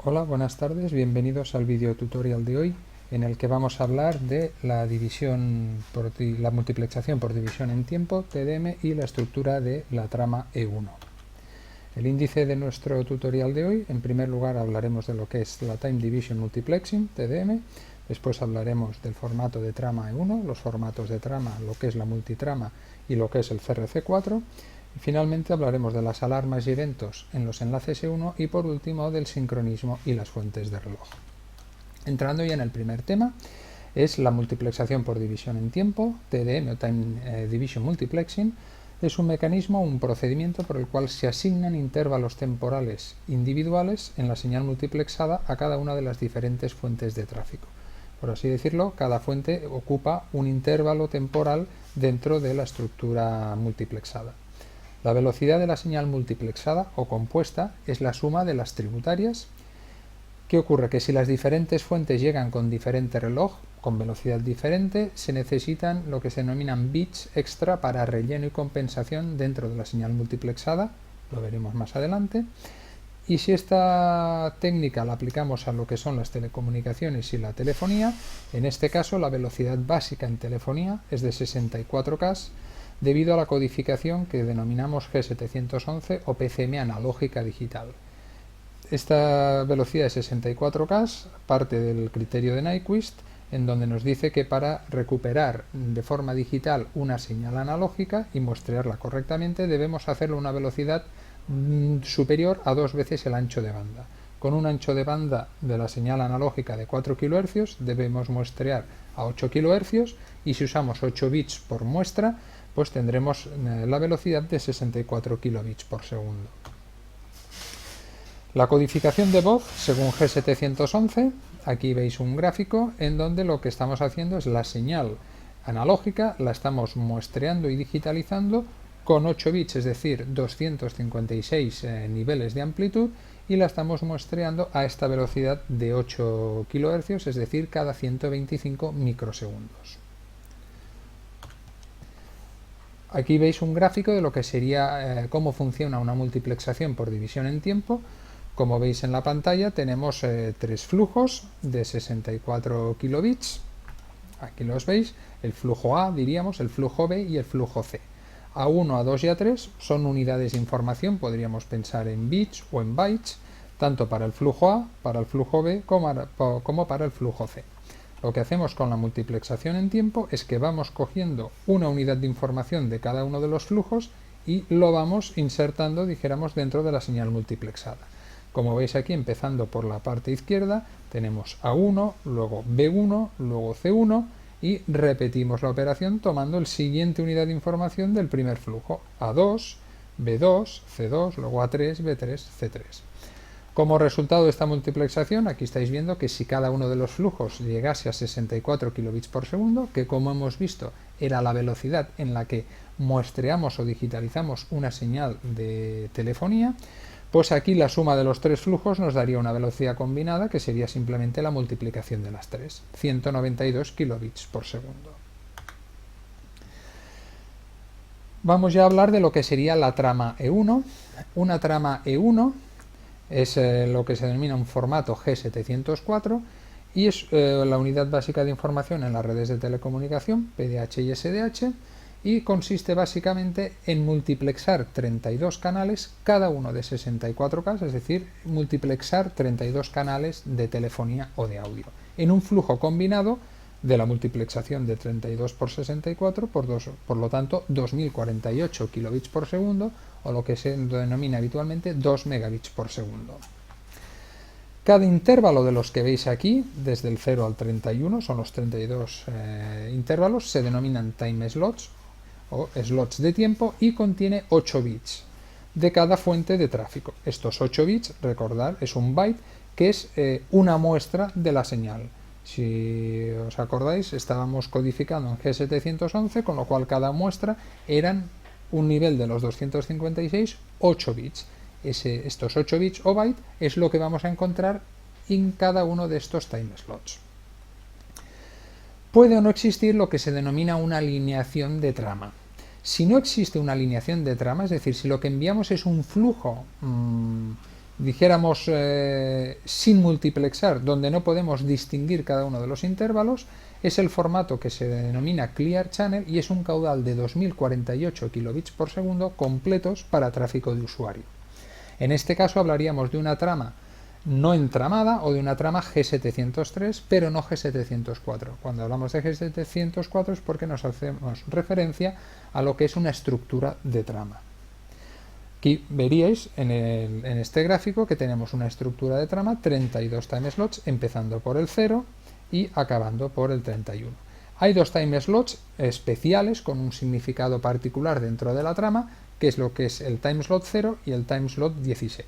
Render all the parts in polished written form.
Hola, buenas tardes, bienvenidos al video tutorial de hoy en el que vamos a hablar de la la multiplexación por división en tiempo, TDM, y la estructura de la trama E1. El índice de nuestro tutorial de hoy: en primer lugar hablaremos de lo que es la Time Division Multiplexing, TDM, después hablaremos del formato de trama E1, los formatos de trama, lo que es la multitrama y lo que es el CRC4, y finalmente hablaremos de las alarmas y eventos en los enlaces E1 y por último del sincronismo y las fuentes de reloj. Entrando ya en el primer tema, es la multiplexación por división en tiempo, TDM o Time Division Multiplexing. Es un mecanismo, un procedimiento por el cual se asignan intervalos temporales individuales en la señal multiplexada a cada una de las diferentes fuentes de tráfico. Por así decirlo, cada fuente ocupa un intervalo temporal dentro de la estructura multiplexada. La velocidad de la señal multiplexada o compuesta es la suma de las tributarias. ¿Qué ocurre? Que si las diferentes fuentes llegan con diferente reloj, con velocidad diferente, se necesitan lo que se denominan bits extra para relleno y compensación dentro de la señal multiplexada, lo veremos más adelante. Y si esta técnica la aplicamos a lo que son las telecomunicaciones y la telefonía, en este caso la velocidad básica en telefonía es de 64K, debido a la codificación que denominamos G711 o PCM analógica digital. Esta velocidad de 64K parte del criterio de Nyquist, en donde nos dice que para recuperar de forma digital una señal analógica y muestrearla correctamente debemos hacerlo a una velocidad superior a 2 veces el ancho de banda. Con un ancho de banda de la señal analógica de 4 kHz debemos muestrear a 8 kHz, y si usamos 8 bits por muestra, pues tendremos la velocidad de 64 kilobits por segundo. La codificación de voz según G711, aquí veis un gráfico en donde lo que estamos haciendo es la señal analógica, la estamos muestreando y digitalizando con 8 bits, es decir, 256 niveles de amplitud, y la estamos muestreando a esta velocidad de 8 kHz, es decir, cada 125 microsegundos. Aquí veis un gráfico de lo que sería cómo funciona una multiplexación por división en tiempo. Como veis en la pantalla tenemos tres flujos de 64 kilobits. Aquí los veis: el flujo A, diríamos, el flujo B y el flujo C. A1, A2 y A3 son unidades de información, podríamos pensar en bits o en bytes, tanto para el flujo A, para el flujo B, como para el flujo C. Lo que hacemos con la multiplexación en tiempo es que vamos cogiendo una unidad de información de cada uno de los flujos y lo vamos insertando, dijéramos, dentro de la señal multiplexada. Como veis aquí, empezando por la parte izquierda, tenemos A1, luego B1, luego C1, y repetimos la operación tomando el siguiente unidad de información del primer flujo: A2, B2, C2, luego A3, B3, C3. Como resultado de esta multiplexación, aquí estáis viendo que si cada uno de los flujos llegase a 64 kilobits por segundo, que como hemos visto era la velocidad en la que muestreamos o digitalizamos una señal de telefonía, pues aquí la suma de los tres flujos nos daría una velocidad combinada que sería simplemente la multiplicación de las tres, 192 kilobits por segundo. Vamos ya a hablar de lo que sería la trama E1. Una trama E1 es lo que se denomina un formato G704 y es la unidad básica de información en las redes de telecomunicación, PDH y SDH, y consiste básicamente en multiplexar 32 canales, cada uno de 64K, es decir, multiplexar 32 canales de telefonía o de audio, en un flujo combinado de la multiplexación de 32 por 64, por lo tanto 2048 kilobits por segundo, o lo que se denomina habitualmente 2 megabits por segundo. Cada intervalo de los que veis aquí, desde el 0 al 31, son los 32 intervalos, se denominan time slots o slots de tiempo, y contiene 8 bits de cada fuente de tráfico. Estos 8 bits, recordad, es un byte, que es una muestra de la señal. Si os acordáis, estábamos codificando en G711, con lo cual cada muestra eran un nivel de los 256, 8 bits. Estos 8 bits o byte es lo que vamos a encontrar en cada uno de estos time slots. Puede o no existir lo que se denomina una alineación de trama. Si no existe una alineación de trama, es decir, si lo que enviamos es un flujo dijéramos sin multiplexar, donde no podemos distinguir cada uno de los intervalos, es el formato que se denomina Clear Channel y es un caudal de 2048 kilobits por segundo completos para tráfico de usuario. En este caso hablaríamos de una trama no entramada o de una trama G703, pero no G704. Cuando hablamos de G704 es porque nos hacemos referencia a lo que es una estructura de trama. Aquí veríais en este gráfico que tenemos una estructura de trama, 32 timeslots, empezando por el 0 y acabando por el 31. Hay dos timeslots especiales con un significado particular dentro de la trama, que es lo que es el timeslot 0 y el timeslot 16.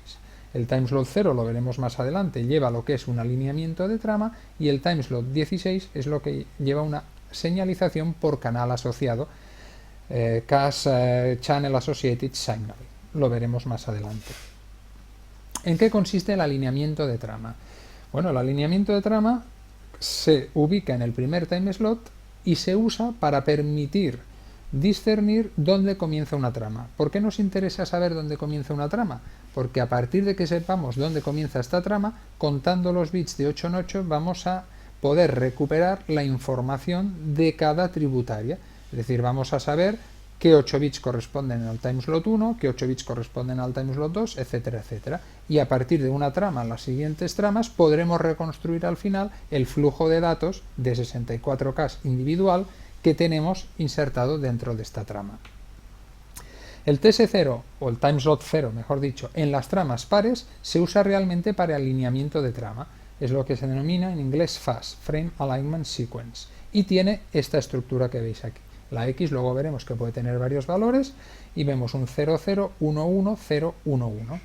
El timeslot 0 lo veremos más adelante, lleva lo que es un alineamiento de trama, y el timeslot 16 es lo que lleva una señalización por canal asociado, Cache Channel Associated Signal. Lo veremos más adelante. ¿En qué consiste el alineamiento de trama? Bueno, el alineamiento de trama se ubica en el primer timeslot y se usa para permitir discernir dónde comienza una trama. ¿Por qué nos interesa saber dónde comienza una trama? Porque a partir de que sepamos dónde comienza esta trama, contando los bits de 8 en 8 vamos a poder recuperar la información de cada tributaria. Es decir, vamos a saber qué 8 bits corresponden al timeslot 1, qué 8 bits corresponden al timeslot 2, etcétera, etcétera. Y a partir de una trama, las siguientes tramas, podremos reconstruir al final el flujo de datos de 64K individual que tenemos insertado dentro de esta trama. El TS0, o el timeslot 0, mejor dicho, en las tramas pares se usa realmente para alineamiento de trama. Es lo que se denomina en inglés FAS, Frame Alignment Sequence, y tiene esta estructura que veis aquí. La X luego veremos que puede tener varios valores y vemos un 0, 0, 1, 1, 0, 1, 1.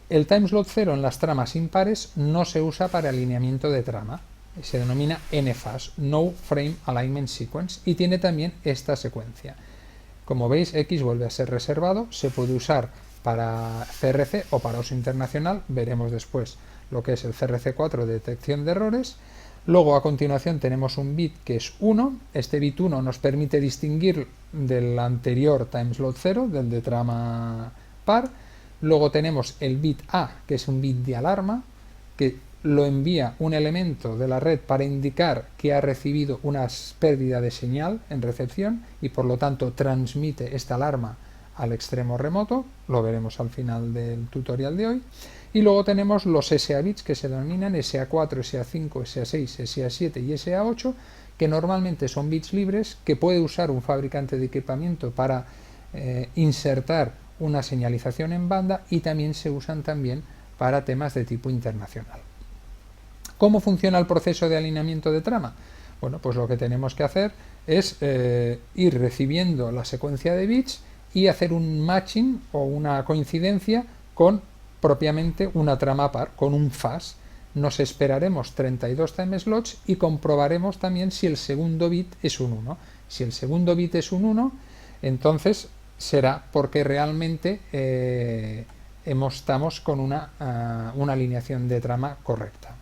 El timeslot 0 en las tramas impares no se usa para alineamiento de trama. Se denomina NFAS, No Frame Alignment Sequence, y tiene también esta secuencia. Como veis, X vuelve a ser reservado, se puede usar para CRC o para uso internacional, veremos después lo que es el CRC4 de detección de errores. Luego a continuación tenemos un bit que es 1, este bit 1 nos permite distinguir del anterior timeslot 0, del de trama par. Luego tenemos el bit A, que es un bit de alarma, que lo envía un elemento de la red para indicar que ha recibido una pérdida de señal en recepción y por lo tanto transmite esta alarma al extremo remoto, lo veremos al final del tutorial de hoy. Y luego tenemos los SA bits que se denominan SA4, SA5, SA6, SA7 y SA8, que normalmente son bits libres que puede usar un fabricante de equipamiento para insertar una señalización en banda, y también se usan también para temas de tipo internacional. ¿Cómo funciona el proceso de alineamiento de trama? Bueno, pues lo que tenemos que hacer es ir recibiendo la secuencia de bits y hacer un matching o una coincidencia con propiamente una trama par, con un FAS. Nos esperaremos 32 timeslots y comprobaremos también si el segundo bit es un 1. Si el segundo bit es un 1, entonces será porque realmente estamos con una alineación de trama correcta.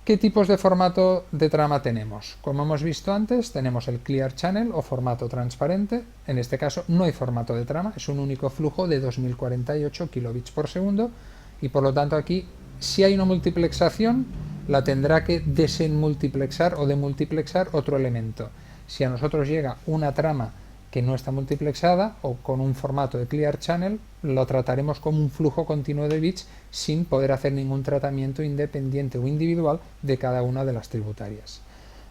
¿Qué tipos de formato de trama tenemos? Como hemos visto antes, tenemos el Clear Channel o formato transparente. En este caso no hay formato de trama, es un único flujo de 2048 kilobits por segundo, y por lo tanto aquí, si hay una multiplexación, la tendrá que desenmultiplexar o demultiplexar otro elemento. Si a nosotros llega una trama que no está multiplexada o con un formato de Clear Channel, lo trataremos como un flujo continuo de bits sin poder hacer ningún tratamiento independiente o individual de cada una de las tributarias.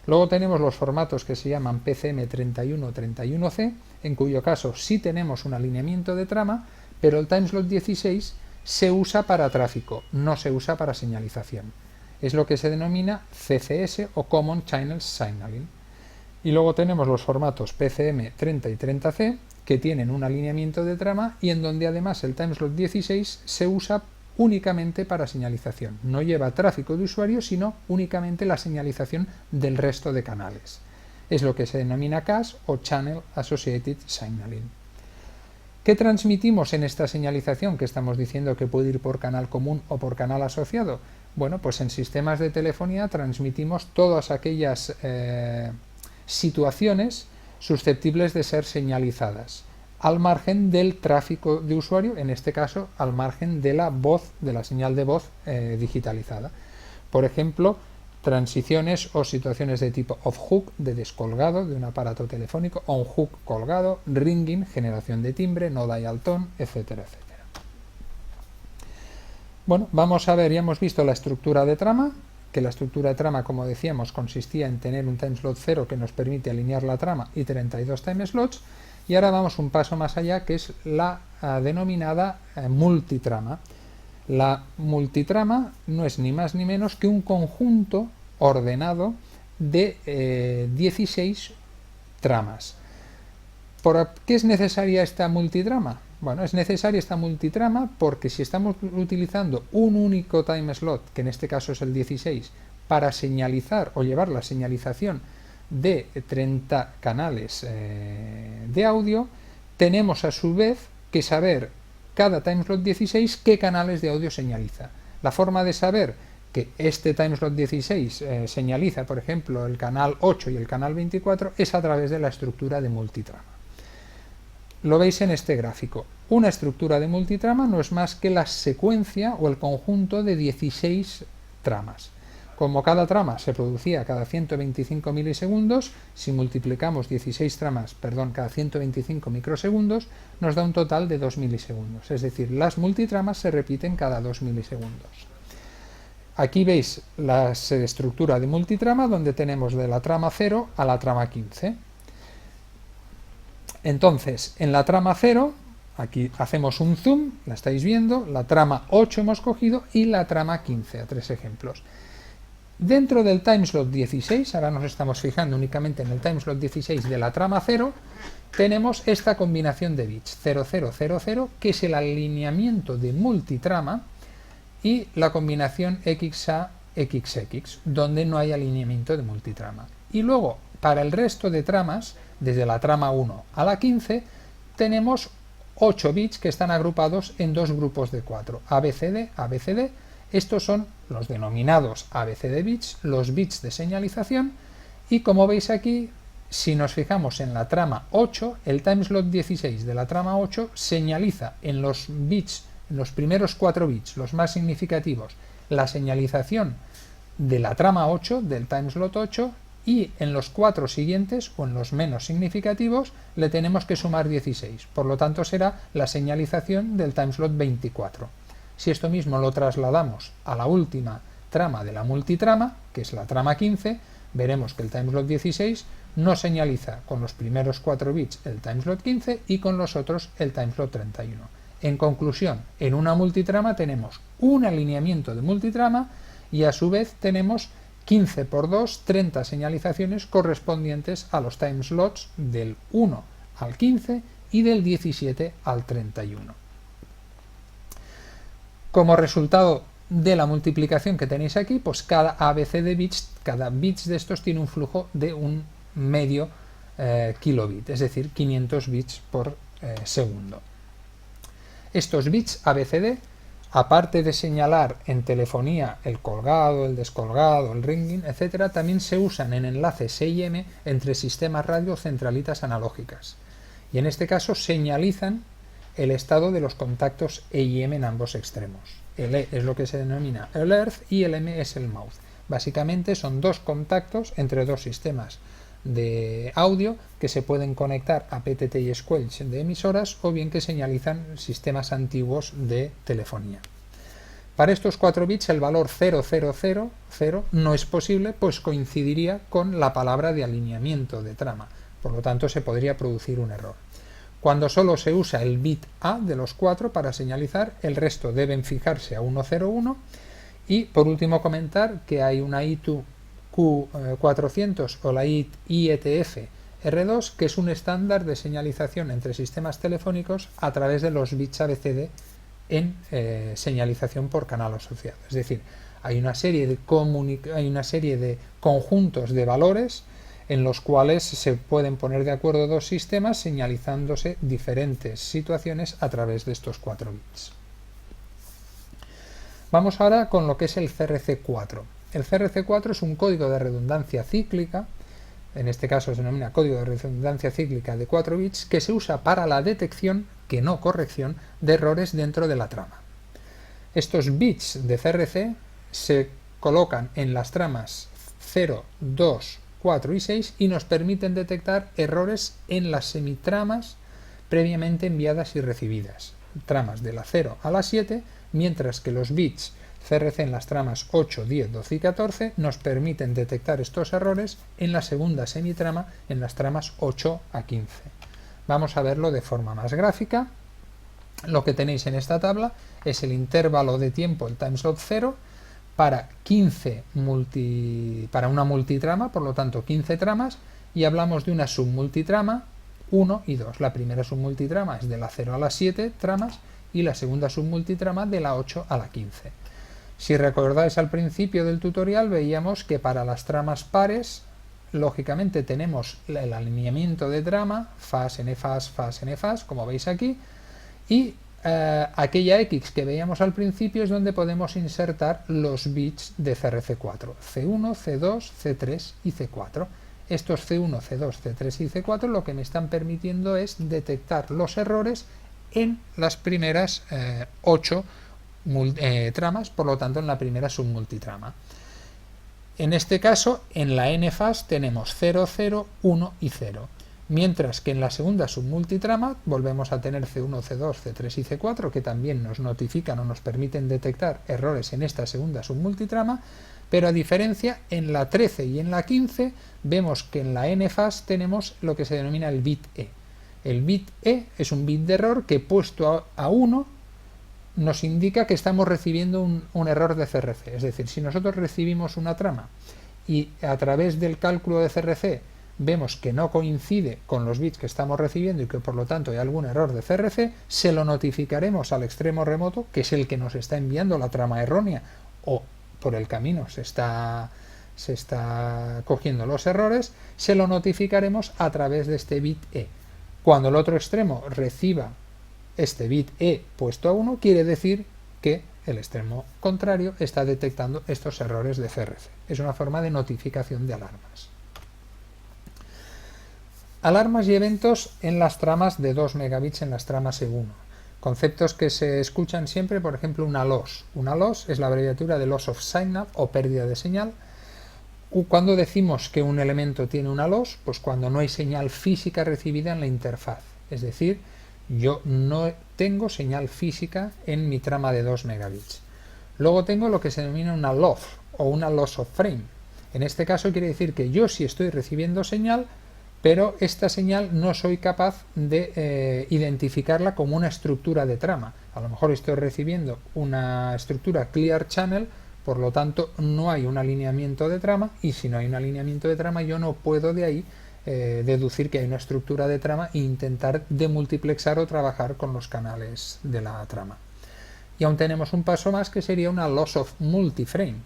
Luego tenemos los formatos que se llaman PCM31 31C, en cuyo caso sí tenemos un alineamiento de trama, pero el timeslot 16 se usa para tráfico, no se usa para señalización. Es lo que se denomina CCS o Common Channel Signaling. Y luego tenemos los formatos PCM 30 y 30C, que tienen un alineamiento de trama y en donde además el timeslot 16 se usa únicamente para señalización. No lleva tráfico de usuario, sino únicamente la señalización del resto de canales. Es lo que se denomina CAS o Channel Associated Signaling. ¿Qué transmitimos en esta señalización que estamos diciendo que puede ir por canal común o por canal asociado? Bueno, pues en sistemas de telefonía transmitimos todas aquellas situaciones susceptibles de ser señalizadas. al margen del tráfico de usuario, en este caso al margen de la voz, de la señal de voz digitalizada. Por ejemplo, transiciones o situaciones de tipo off-hook, de descolgado de un aparato telefónico, on-hook, colgado, ringing, generación de timbre, no dial tone, etcétera, etcétera. Bueno, vamos a ver, ya hemos visto la estructura de trama, que la estructura de trama, como decíamos, consistía en tener un timeslot 0 que nos permite alinear la trama y 32 timeslots, y ahora vamos un paso más allá, que es la denominada multitrama. La multitrama no es ni más ni menos que un conjunto ordenado de 16 tramas. ¿Por qué es necesaria esta multitrama? Bueno, es necesaria esta multitrama porque si estamos utilizando un único timeslot, que en este caso es el 16, para señalizar o llevar la señalización de 30 canales de audio, tenemos a su vez que saber cada timeslot 16 qué canales de audio señaliza. La forma de saber que este timeslot 16 señaliza, por ejemplo, el canal 8 y el canal 24 es a través de la estructura de multitrama. Lo veis en este gráfico. Una estructura de multitrama no es más que la secuencia o el conjunto de 16 tramas. Como cada trama se producía cada 125 milisegundos, si multiplicamos 16 tramas, cada 125 microsegundos, nos da un total de 2 milisegundos. Es decir, las multitramas se repiten cada 2 milisegundos. Aquí veis la estructura de multitrama, donde tenemos de la trama 0 a la trama 15. Entonces, en la trama 0, aquí hacemos un zoom, la estáis viendo, la trama 8 hemos cogido y la trama 15, a 3 ejemplos. Dentro del timeslot 16, ahora nos estamos fijando únicamente en el timeslot 16 de la trama 0, tenemos esta combinación de bits 0000, que es el alineamiento de multitrama, y la combinación XA-XX, donde no hay alineamiento de multitrama. Y luego, para el resto de tramas, desde la trama 1 a la 15, tenemos 8 bits que están agrupados en dos grupos de 4, ABCD, ABCD. Estos son los denominados ABCD bits, los bits de señalización, y como veis aquí, si nos fijamos en la trama 8, el timeslot 16 de la trama 8 señaliza en los bits, en los primeros 4 bits, los más significativos, la señalización de la trama 8, del timeslot 8, y en los 4 siguientes, o en los menos significativos, le tenemos que sumar 16. Por lo tanto, será la señalización del timeslot 24. Si esto mismo lo trasladamos a la última trama de la multitrama, que es la trama 15, veremos que el timeslot 16 no señaliza con los primeros 4 bits el timeslot 15 y con los otros el timeslot 31. En conclusión, en una multitrama tenemos un alineamiento de multitrama y a su vez tenemos 15 por 2, 30 señalizaciones correspondientes a los timeslots del 1 al 15 y del 17 al 31. Como resultado de la multiplicación que tenéis aquí, pues cada ABC de bits, cada bits de estos tiene un flujo de un medio kilobit, es decir, 500 bits por segundo. Estos bits ABCD, aparte de señalar en telefonía el colgado, el descolgado, el ringing, etc., también se usan en enlaces SIM entre sistemas radio o centralitas analógicas. Y en este caso señalizan el estado de los contactos EIM en ambos extremos. El E es lo que se denomina el earth y el M es el mouth. Básicamente son dos contactos entre dos sistemas de audio que se pueden conectar a PTT y Squelch de emisoras o bien que señalizan sistemas antiguos de telefonía. Para estos 4 bits el valor 0000 no es posible, pues coincidiría con la palabra de alineamiento de trama, por lo tanto se podría producir un error. Cuando solo se usa el bit A de los 4 para señalizar, el resto deben fijarse a 101. Y por último comentar que hay una I2Q400 o la IETF R2, que es un estándar de señalización entre sistemas telefónicos a través de los bits ABCD en señalización por canal asociado. Es decir, hay una serie de conjuntos de valores en los cuales se pueden poner de acuerdo dos sistemas señalizándose diferentes situaciones a través de estos 4 bits. Vamos ahora con lo que es el CRC4. El CRC4 es un código de redundancia cíclica en este caso se denomina código de redundancia cíclica de 4 bits, que se usa para la detección, que no corrección, de errores dentro de la trama. Estos bits de CRC se colocan en las tramas 0, 2, 4 y 6 y nos permiten detectar errores en las semitramas previamente enviadas y recibidas, tramas de la 0 a la 7, mientras que los bits CRC en las tramas 8, 10, 12 y 14 nos permiten detectar estos errores en la segunda semitrama en las tramas 8 a 15. Vamos a verlo de forma más gráfica. Lo que tenéis en esta tabla es el intervalo de tiempo, el timeslot 0, para una multitrama, por lo tanto 15 tramas, y hablamos de una submultitrama 1 y 2. La primera submultitrama es de la 0 a la 7 tramas y la segunda submultitrama de la 8 a la 15. Si recordáis al principio del tutorial veíamos que para las tramas pares, lógicamente tenemos el alineamiento de trama, fas, nfas, fas, nfas, como veis aquí, y aquella X que veíamos al principio es donde podemos insertar los bits de CRC4, C1, C2, C3 y C4. Estos C1, C2, C3 y C4 lo que me están permitiendo es detectar los errores en las primeras 8 tramas, por lo tanto en la primera submultitrama. En este caso, en la NFAS tenemos 0, 0, 1 y 0. Mientras que en la segunda submultitrama volvemos a tener C1, C2, C3 y C4 que también nos notifican o nos permiten detectar errores en esta segunda submultitrama, pero a diferencia en la 13 y en la 15 vemos que en la NFAS tenemos lo que se denomina el bit E. El bit E es un bit de error que puesto a 1 nos indica que estamos recibiendo un error de CRC. Es decir, si nosotros recibimos una trama y a través del cálculo de CRC vemos que no coincide con los bits que estamos recibiendo y que por lo tanto hay algún error de CRC, se lo notificaremos al extremo remoto, que es el que nos está enviando la trama errónea, o por el camino se está cogiendo los errores, se lo notificaremos a través de este bit E. Cuando el otro extremo reciba este bit E puesto a 1, quiere decir que el extremo contrario está detectando estos errores de CRC. Es una forma de notificación de alarmas. Alarmas y eventos en las tramas de 2 megabits en las tramas E1. Conceptos que se escuchan siempre, por ejemplo, una loss. Una loss es la abreviatura de loss of signal o pérdida de señal. Cuando decimos que un elemento tiene una loss, pues cuando no hay señal física recibida en la interfaz. Es decir, yo no tengo señal física en mi trama de 2 megabits. Luego tengo lo que se denomina una LOF o una loss of frame. En este caso quiere decir que yo sí estoy recibiendo señal, pero esta señal no soy capaz de identificarla como una estructura de trama. A lo mejor estoy recibiendo una estructura clear channel, por lo tanto no hay un alineamiento de trama, y si no hay un alineamiento de trama yo no puedo de ahí deducir que hay una estructura de trama e intentar demultiplexar o trabajar con los canales de la trama. Y aún tenemos un paso más que sería una loss of multiframe,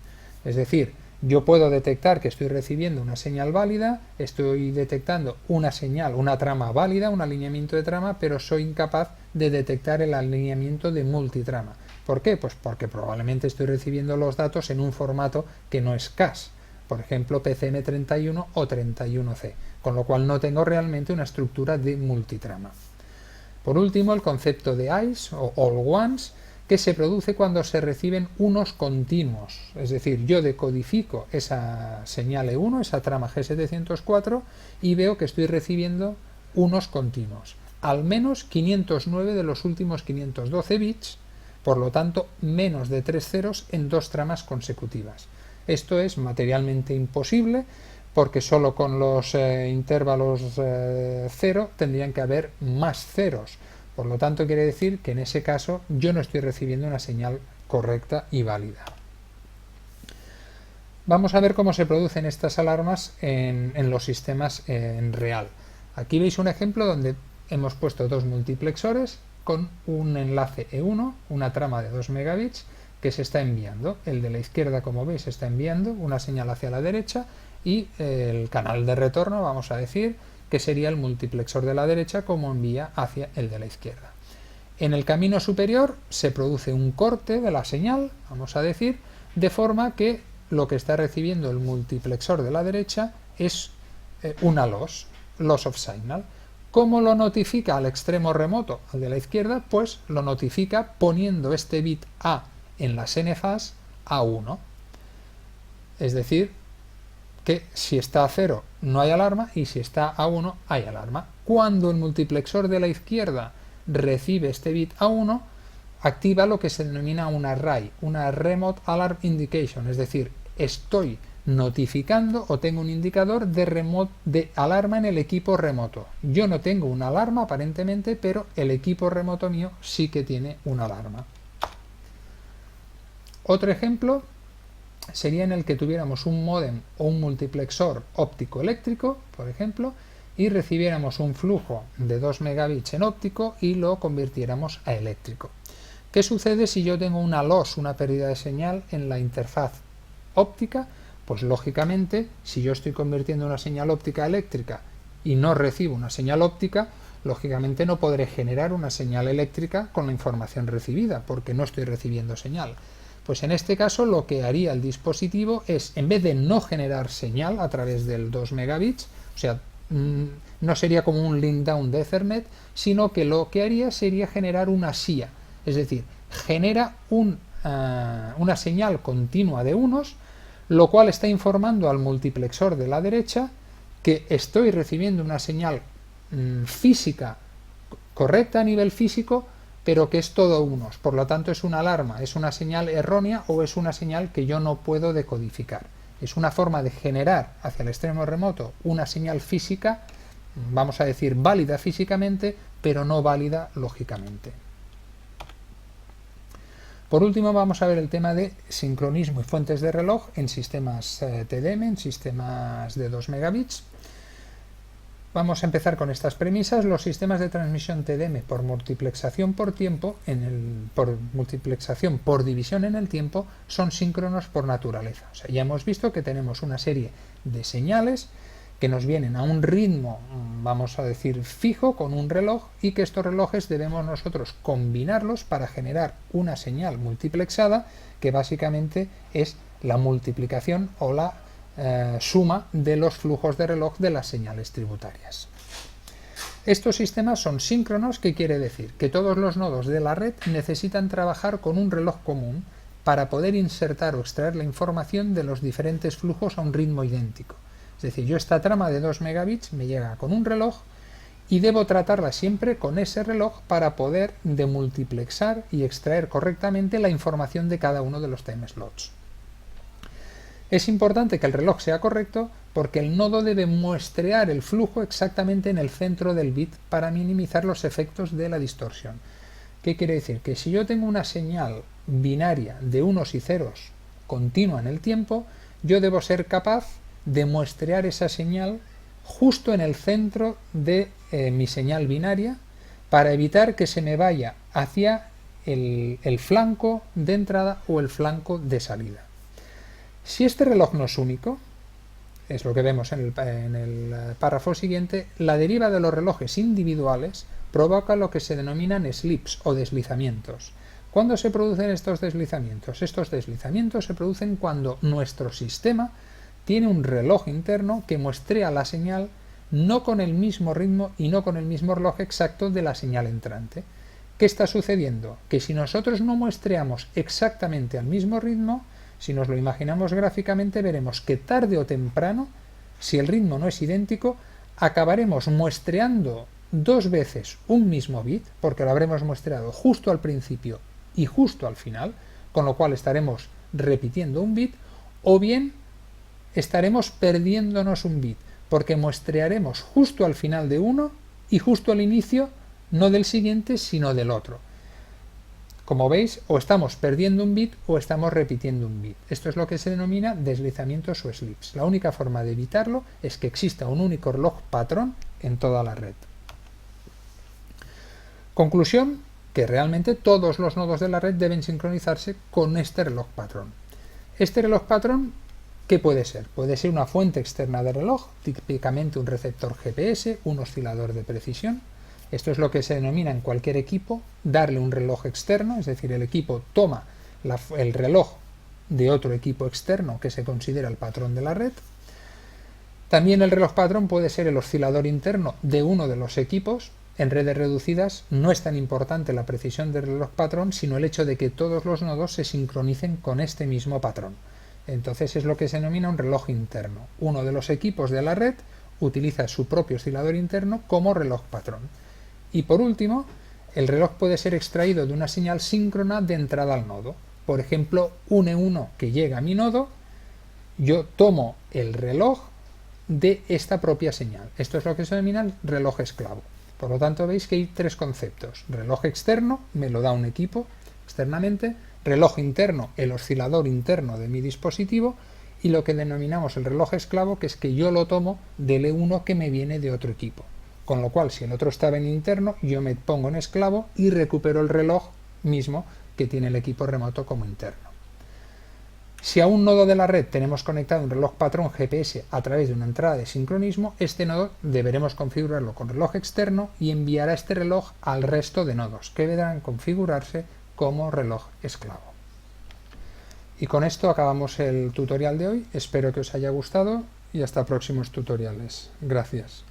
es decir, yo puedo detectar que estoy recibiendo una señal válida, estoy detectando una señal, una trama válida, un alineamiento de trama, pero soy incapaz de detectar el alineamiento de multitrama. ¿Por qué? Pues porque probablemente estoy recibiendo los datos en un formato que no es CAS, por ejemplo PCM31 o 31C, con lo cual no tengo realmente una estructura de multitrama. Por último, el concepto de ICE o All Ones, que se produce cuando se reciben unos continuos, es decir, yo decodifico esa señal E1, esa trama G704, y veo que estoy recibiendo unos continuos, al menos 509 de los últimos 512 bits, por lo tanto menos de 3 ceros en 2 tramas consecutivas. Esto es materialmente imposible porque solo con los intervalos 0 tendrían que haber más ceros. Por lo tanto, quiere decir que en ese caso yo no estoy recibiendo una señal correcta y válida. Vamos a ver cómo se producen estas alarmas en los sistemas en real. Aquí veis un ejemplo donde hemos puesto 2 multiplexores con un enlace E1, una trama de 2 megabits que se está enviando. El de la izquierda, como veis, está enviando una señal hacia la derecha y el canal de retorno, vamos a decir, que sería el multiplexor de la derecha como envía hacia el de la izquierda. En el camino superior se produce un corte de la señal, vamos a decir, de forma que lo que está recibiendo el multiplexor de la derecha es una loss of signal. ¿Cómo lo notifica al extremo remoto, al de la izquierda? Pues lo notifica poniendo este bit A en las NFAs a 1. Es decir, que si está a 0 no hay alarma y si está a 1 hay alarma. Cuando el multiplexor de la izquierda recibe este bit a 1, activa lo que se denomina una RAI, una Remote Alarm Indication, es decir, estoy notificando o tengo un indicador de alarma en el equipo remoto. Yo no tengo una alarma aparentemente, pero el equipo remoto mío sí que tiene una alarma. Otro ejemplo sería en el que tuviéramos un módem o un multiplexor óptico eléctrico, por ejemplo, y recibiéramos un flujo de 2 megabits en óptico y lo convirtiéramos a eléctrico. ¿Qué sucede si yo tengo una loss, una pérdida de señal en la interfaz óptica? Pues lógicamente, si yo estoy convirtiendo una señal óptica a eléctrica y no recibo una señal óptica, lógicamente no podré generar una señal eléctrica con la información recibida, porque no estoy recibiendo señal. Pues en este caso lo que haría el dispositivo es, en vez de no generar señal a través del 2 megabits, o sea, no sería como un link down de Ethernet, sino que lo que haría sería generar una SIA, es decir, genera una señal continua de unos, lo cual está informando al multiplexor de la derecha que estoy recibiendo una señal física correcta a nivel físico, pero que es todo unos. Por lo tanto, es una alarma, es una señal errónea o es una señal que yo no puedo decodificar. Es una forma de generar hacia el extremo remoto una señal física, vamos a decir válida físicamente, pero no válida lógicamente. Por último, vamos a ver el tema de sincronismo y fuentes de reloj en sistemas TDM, en sistemas de 2 megabits. Vamos a empezar con estas premisas. Los sistemas de transmisión TDM por multiplexación por tiempo, por multiplexación por división en el tiempo, son síncronos por naturaleza. O sea, ya hemos visto que tenemos una serie de señales que nos vienen a un ritmo, vamos a decir, fijo con un reloj, y que estos relojes debemos nosotros combinarlos para generar una señal multiplexada que básicamente es la multiplicación o la suma de los flujos de reloj de las señales tributarias. Estos sistemas son síncronos, que quiere decir que todos los nodos de la red necesitan trabajar con un reloj común para poder insertar o extraer la información de los diferentes flujos a un ritmo idéntico. Es decir, yo esta trama de 2 megabits me llega con un reloj y debo tratarla siempre con ese reloj para poder demultiplexar y extraer correctamente la información de cada uno de los time slots. Es importante que el reloj sea correcto porque el nodo debe muestrear el flujo exactamente en el centro del bit para minimizar los efectos de la distorsión. ¿Qué quiere decir? Que si yo tengo una señal binaria de unos y ceros continua en el tiempo, yo debo ser capaz de muestrear esa señal justo en el centro de mi señal binaria para evitar que se me vaya hacia el flanco de entrada o el flanco de salida. Si este reloj no es único, es lo que vemos en el párrafo siguiente, la deriva de los relojes individuales provoca lo que se denominan slips o deslizamientos. ¿Cuándo se producen estos deslizamientos? Estos deslizamientos se producen cuando nuestro sistema tiene un reloj interno que muestrea la señal no con el mismo ritmo y no con el mismo reloj exacto de la señal entrante. ¿Qué está sucediendo? Que si nosotros no muestreamos exactamente al mismo ritmo, si nos lo imaginamos gráficamente, veremos que tarde o temprano, si el ritmo no es idéntico, acabaremos muestreando dos veces un mismo bit, porque lo habremos muestreado justo al principio y justo al final, con lo cual estaremos repitiendo un bit, o bien estaremos perdiéndonos un bit, porque muestrearemos justo al final de uno y justo al inicio, no del siguiente, sino del otro. Como veis, o estamos perdiendo un bit o estamos repitiendo un bit. Esto es lo que se denomina deslizamientos o slips. La única forma de evitarlo es que exista un único reloj patrón en toda la red. Conclusión, que realmente todos los nodos de la red deben sincronizarse con este reloj patrón. Este reloj patrón, ¿qué puede ser? Puede ser una fuente externa de reloj, típicamente un receptor GPS, un oscilador de precisión. Esto es lo que se denomina en cualquier equipo darle un reloj externo, es decir, el equipo toma el reloj de otro equipo externo que se considera el patrón de la red. También el reloj patrón puede ser el oscilador interno de uno de los equipos. En redes reducidas no es tan importante la precisión del reloj patrón, sino el hecho de que todos los nodos se sincronicen con este mismo patrón. Entonces es lo que se denomina un reloj interno. Uno de los equipos de la red utiliza su propio oscilador interno como reloj patrón. Y por último, el reloj puede ser extraído de una señal síncrona de entrada al nodo. Por ejemplo, un E1 que llega a mi nodo, yo tomo el reloj de esta propia señal. Esto es lo que se denomina el reloj esclavo. Por lo tanto, veis que hay tres conceptos. Reloj externo, me lo da un equipo externamente. Reloj interno, el oscilador interno de mi dispositivo. Y lo que denominamos el reloj esclavo, que es que yo lo tomo del E1 que me viene de otro equipo. Con lo cual, si el otro estaba en interno, yo me pongo en esclavo y recupero el reloj mismo que tiene el equipo remoto como interno. Si a un nodo de la red tenemos conectado un reloj patrón GPS a través de una entrada de sincronismo, este nodo deberemos configurarlo con reloj externo y enviará este reloj al resto de nodos, que deberán configurarse como reloj esclavo. Y con esto acabamos el tutorial de hoy. Espero que os haya gustado y hasta próximos tutoriales. Gracias.